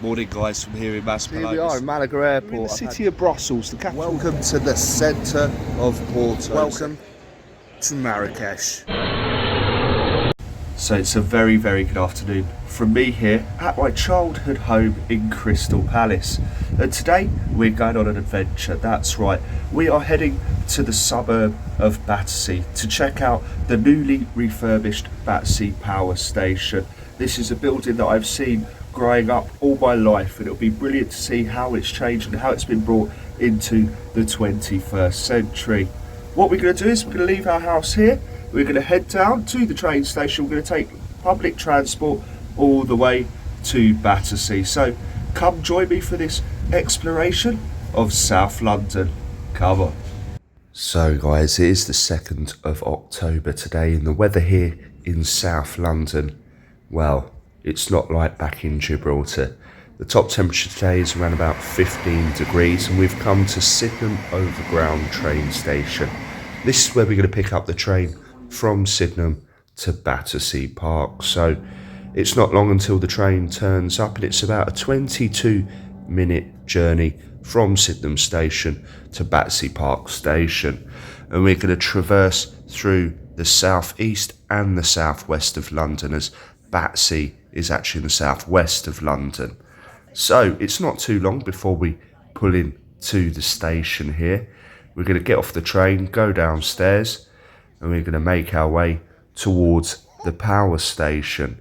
Morning guys from here in Maspalomas. Here we are in Malaga Airport. We're in the city of Brussels, the capital. Welcome to the centre of Porto. Welcome to Marrakesh. So it's a very, very good afternoon from me here at my childhood home in Crystal Palace. And today we're going on an adventure, that's right. We are heading to the suburb of Battersea to check out the newly refurbished Battersea Power Station. This is a building that I've seen growing up all my life, and it'll be brilliant to see how it's changed and how it's been brought into the 21st century. What we're going to do is we're going to leave our house here. We're going to head down to the train station. We're going to take public transport all the way to Battersea. So come join me for this exploration of South London. Come on. So guys, it is the 2nd of October today, and the weather here in South London, well, it's not like back in Gibraltar. The top temperature today is around about 15 degrees, and we've come to Sydenham Overground train station. This is where we're going to pick up the train from Sydenham to Battersea Park. So it's not long until the train turns up, and it's about a 22-minute journey from Sydenham station to Battersea Park station. And we're going to traverse through the southeast and the southwest of London, as Battersea is actually in the southwest of London. So it's not too long before we pull in to the station here. We're going to get off the train, go downstairs, and we're going to make our way towards the power station.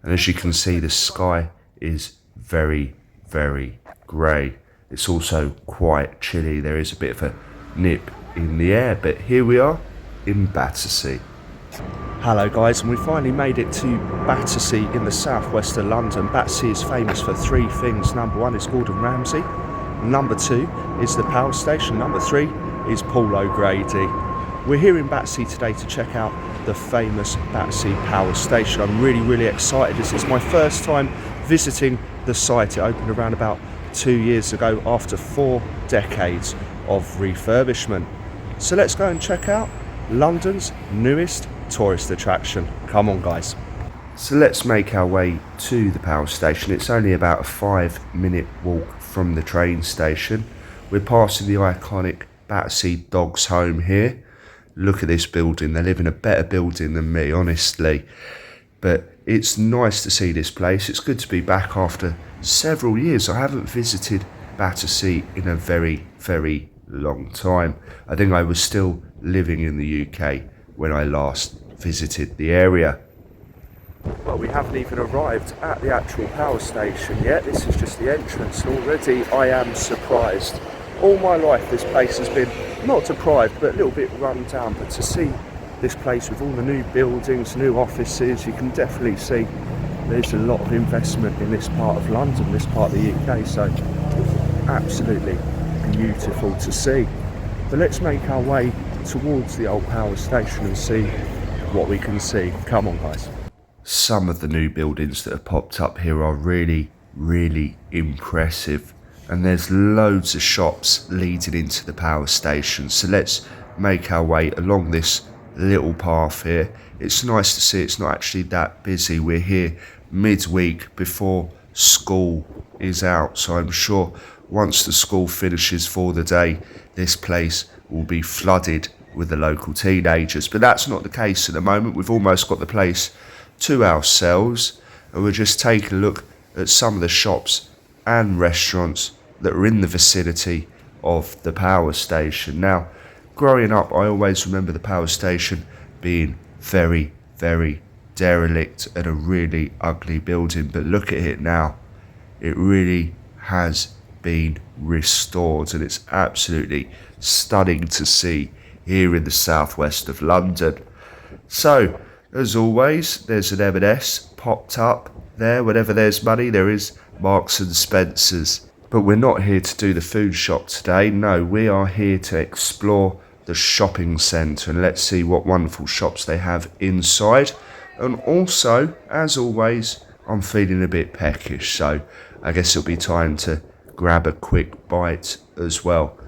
And as you can see, the sky is very, very grey. It's also quite chilly. There is a bit of a nip in the air, but here we are in Battersea. Hello guys, and we finally made it to Battersea in the southwest of London. Battersea is famous for three things. Number one is Gordon Ramsay. Number two is the power station. Number three is Paul O'Grady. We're here in Battersea today to check out the famous Battersea Power Station. I'm really excited. This is my first time visiting the site. It opened around about 2 years ago after 4 decades of refurbishment. So let's go and check out London's newest tourist attraction. Come on guys. So let's make our way to the power station. It's only about a 5-minute walk from the train station. We're passing the iconic Battersea Dogs Home here. Look at this building. They live in a better building than me, honestly. But it's nice to see this place. It's good to be back after several years. I haven't visited Battersea in a very long time. I think I was still living in the UK when I last visited the area. Well, we haven't even arrived at the actual power station yet. This is just the entrance, and already I am surprised. All my life this place has been not deprived but a little bit run down, but to see this place with all the new buildings, new offices, you can definitely see there's a lot of investment in this part of London, this part of the UK, so absolutely beautiful to see. But let's make our way towards the old power station and see what we can see. Come on guys. Some of the new buildings that have popped up here are really impressive, and there's loads of shops leading into the power station. So let's make our way along this little path here. It's nice to see it's not actually that busy. We're here midweek before school is out, so I'm sure once the school finishes for the day, this place will be flooded with the local teenagers. But that's not the case at the moment. We've almost got the place to ourselves, and we're just taking a look at some of the shops and restaurants that are in the vicinity of the power station. Now, growing up, I always remember the power station being very derelict and a really ugly building, but look at it now. It really has been restored, and it's absolutely stunning to see here in the southwest of London. So, as always, there's an M&S popped up there. Whenever there's money, there is Marks and Spencer's. But we're not here to do the food shop today. No, we are here to explore the shopping centre, and let's see what wonderful shops they have inside. And also, as always, I'm feeling a bit peckish, so I guess it'll be time to grab a quick bite as well.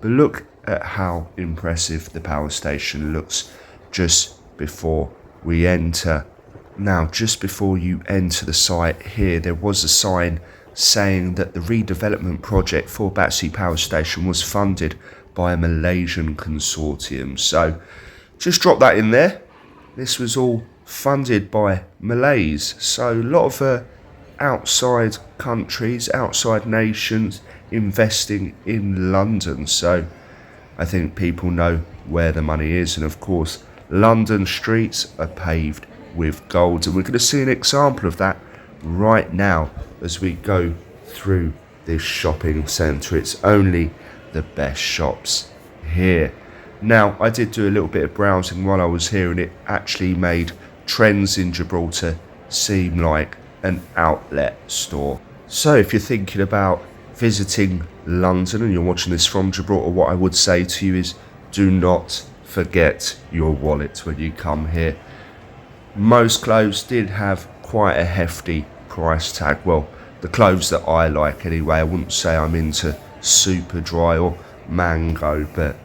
But look at how impressive the power station looks just before we enter. Now, just before you enter the site here, there was a sign saying that the redevelopment project for Battersea Power Station was funded by a Malaysian consortium. So just drop that in there. This was all funded by Malays. So a lot of outside countries, outside nations investing in London. So I think people know where the money is. And of course, London streets are paved with gold. And we're going to see an example of that right now as we go through this shopping centre. It's only the best shops here. Now, I did do a little bit of browsing while I was here, and it actually made Trends in Gibraltar seem like an outlet store. So if you're thinking about visiting London and you're watching this from Gibraltar, what I would say to you is do not forget your wallet when you come here. Most clothes did have quite a hefty price tag. Well, the clothes that I like anyway. I wouldn't say I'm into Superdry or Mango, but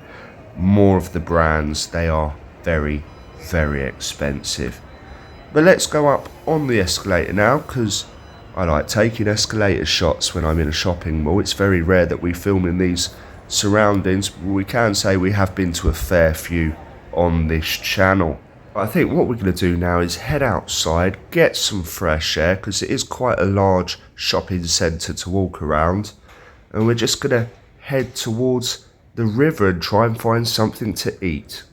more of the brands, they are very, very expensive. But let's go up on the escalator now, because I like taking escalator shots when I'm in a shopping mall. It's very rare that we film in these surroundings. We can say we have been to a fair few on this channel. I think what we're going to do now is head outside, get some fresh air, because it is quite a large shopping centre to walk around. And we're just going to head towards the river and try and find something to eat.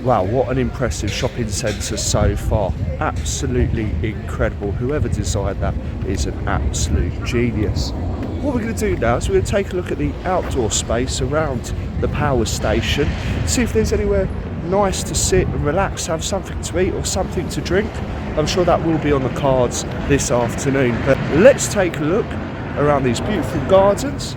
Wow, what an impressive shopping centre so far. Absolutely incredible. Whoever designed that is an absolute genius. What we're going to do now is we're going to take a look at the outdoor space around the power station, see if there's anywhere nice to sit and relax, have something to eat or something to drink. I'm sure that will be on the cards this afternoon. But let's take a look around these beautiful gardens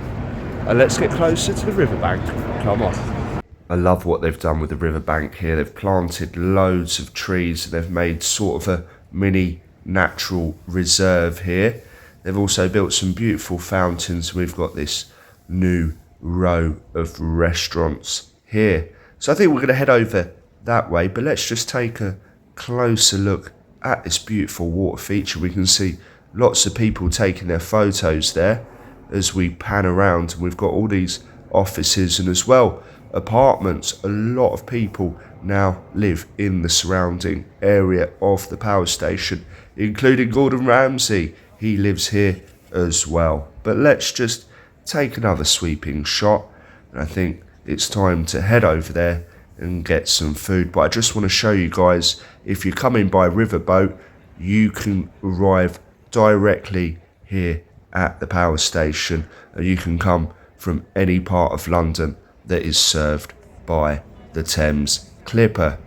and let's get closer to the riverbank. Come on. I love what they've done with the riverbank here. They've planted loads of trees. They've made sort of a mini natural reserve here. They've also built some beautiful fountains. We've got this new row of restaurants here. So I think we're going to head over that way, but let's just take a closer look at this beautiful water feature. We can see lots of people taking their photos there as we pan around. We've got all these offices and as well apartments. A lot of people now live in the surrounding area of the power station, including Gordon Ramsay. He lives here as well. But let's just take another sweeping shot, and I think it's time to head over there and get some food. But I just want to show you guys, if you're coming by riverboat, you can arrive directly here at the power station, and you can come from any part of London that is served by the Thames Clipper.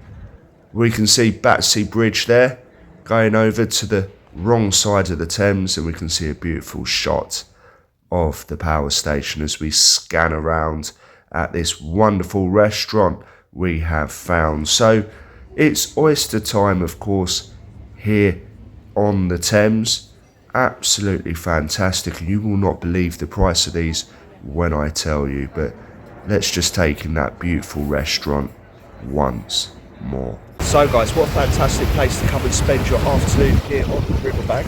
We can see Battersea Bridge there going over to the wrong side of the Thames, and we can see a beautiful shot of the power station as we scan around at this wonderful restaurant we have found. So it's oyster time, of course, here on the Thames. Absolutely fantastic, and you will not believe the price of these when I tell you. But let's just take in that beautiful restaurant once more. So guys, what a fantastic place to come and spend your afternoon here on the riverbank.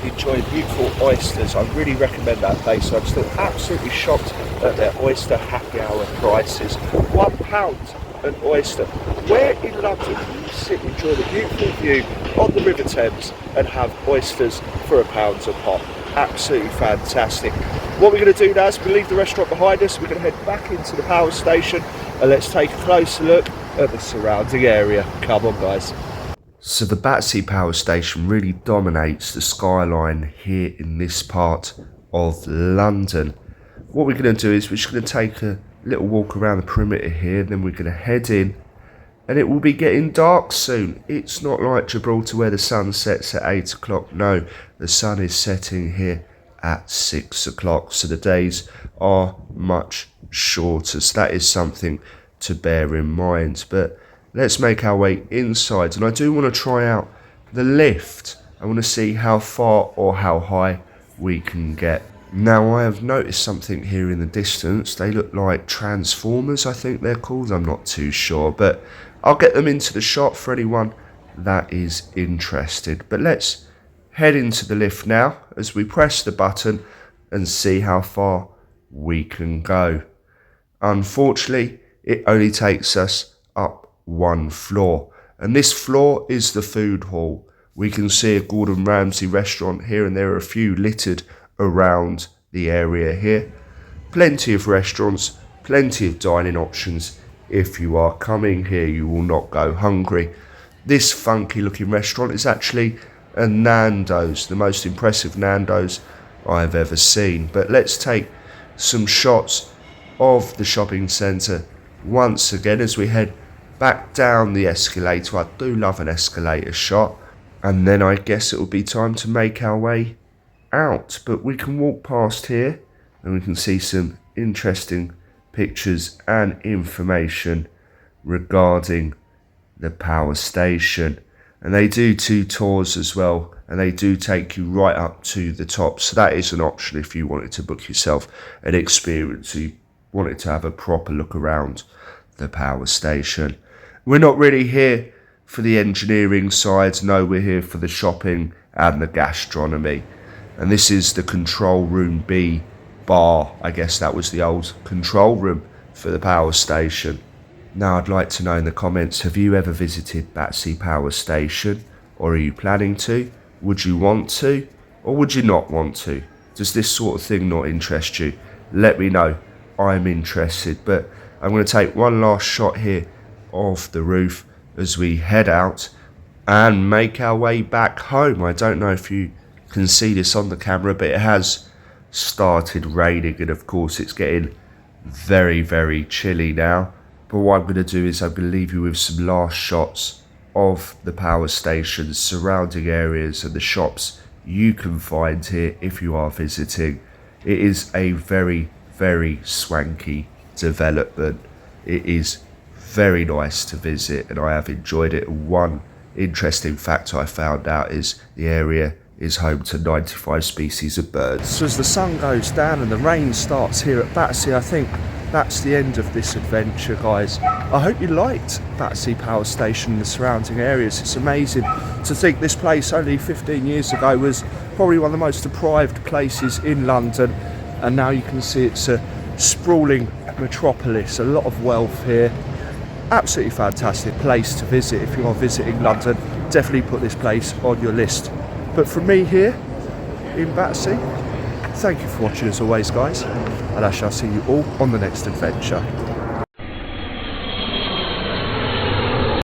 Enjoy beautiful oysters. I really recommend that place. I'm still absolutely shocked at their oyster happy hour prices. £1 an oyster. Where in London can you sit and enjoy the beautiful view on the River Thames and have oysters for £1 a pop? Absolutely fantastic. What we're going to do now is we leave the restaurant behind us. We're going to head back into the power station and let's take a closer look at the surrounding area. Come on guys. So the Battersea Power Station really dominates the skyline here in this part of London. What we're going to do is we're just going to take a little walk around the perimeter here, and then we're going to head in, and it will be getting dark soon. It's not like Gibraltar where the sun sets at 8 o'clock. No, the sun is setting here at 6 o'clock, so the days are much shorter. So that is something to bear in mind. But let's make our way inside, and I do want to try out the lift. I want to see how far or how high we can get. Now I have noticed something here in the distance. They look like transformers, I think they're called. I'm not too sure, but I'll get them into the shot for anyone that is interested. But let's head into the lift now as we press the button and see how far we can go. Unfortunately, it only takes us up one floor, and this floor is the food hall. We can see a Gordon Ramsay restaurant here, and there are a few littered around the area here. Plenty of restaurants, plenty of dining options. If you are coming here, you will not go hungry. This funky looking restaurant is actually a Nando's, the most impressive Nando's I've ever seen. But let's take some shots of the shopping centre once again as we head back down the escalator. I do love an escalator shot. And then I guess it will be time to make our way out. But we can walk past here and we can see some interesting pictures and information regarding the power station. And they do 2 tours as well, and they do take you right up to the top. So that is an option if you wanted to book yourself an experience, you wanted to have a proper look around the power station. We're not really here for the engineering side, no, we're here for the shopping and the gastronomy. And this is the control room B bar. I guess that was the old control room for the power station. Now I'd like to know in the comments, have you ever visited Battersea Power Station, or are you planning to? Would you want to, or would you not want to? Does this sort of thing not interest you? Let me know, I'm interested. But I'm going to take one last shot here of the roof as we head out and make our way back home. I don't know if you can see this on the camera, but it has started raining, and of course it's getting very, very chilly now. But what I'm going to do is I'm going to leave you with some last shots of the power stations, surrounding areas and the shops you can find here if you are visiting. It is a very, very swanky development. It is very nice to visit and I have enjoyed it. One interesting fact I found out is the area is home to 95 species of birds. So as the sun goes down and the rain starts here at Battersea, I think that's the end of this adventure, guys. I hope you liked Battersea Power Station and the surrounding areas. It's amazing to think this place only 15 years ago was probably one of the most deprived places in London, and now you can see it's a sprawling metropolis, a lot of wealth here. Absolutely fantastic place to visit if you are visiting London. Definitely put this place on your list. But from me here in Battersea, thank you for watching as always, guys, and I shall see you all on the next adventure.